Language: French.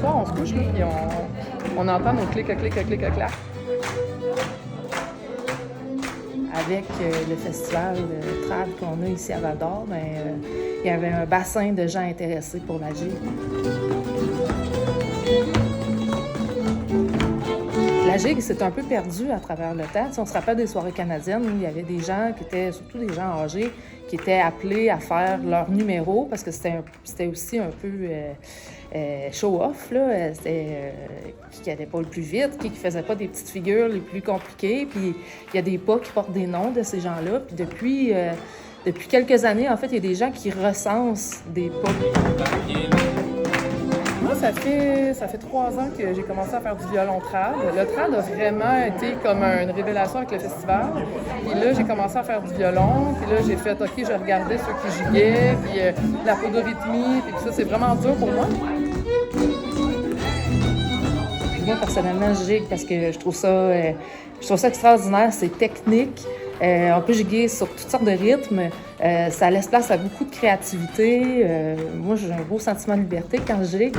soir, on se couche, là, puis on entend nos clics, clics, clics, clac. Avec le festival trad qu'on a ici à Val-d'Or, il y avait un bassin de gens intéressés pour la gigue. La gigue s'est un peu perdue à travers le temps. Si on se rappelle des soirées canadiennes où il y avait des gens qui étaient, surtout des gens âgés, qui étaient appelés à faire leur numéro parce que c'était aussi un peu show-off, là. Qui allait pas le plus vite, qui faisait pas des petites figures les plus compliquées. Puis il y a des pas qui portent des noms de ces gens-là. Puis depuis quelques années, en fait, il y a des gens qui recensent des pas. Moi, ça fait 3 ans que j'ai commencé à faire du violon trad. Le trad a vraiment été comme une révélation avec le festival. Puis là, j'ai commencé à faire du violon. Puis là, j'ai fait, OK, je regardais ceux qui giguaient, puis la podorythmie, puis tout ça, c'est vraiment dur pour moi. Moi, personnellement, je gigue parce que je trouve ça extraordinaire. C'est technique. On peut giguer sur toutes sortes de rythmes. Ça laisse place à beaucoup de créativité. Moi, j'ai un beau sentiment de liberté quand je gigue.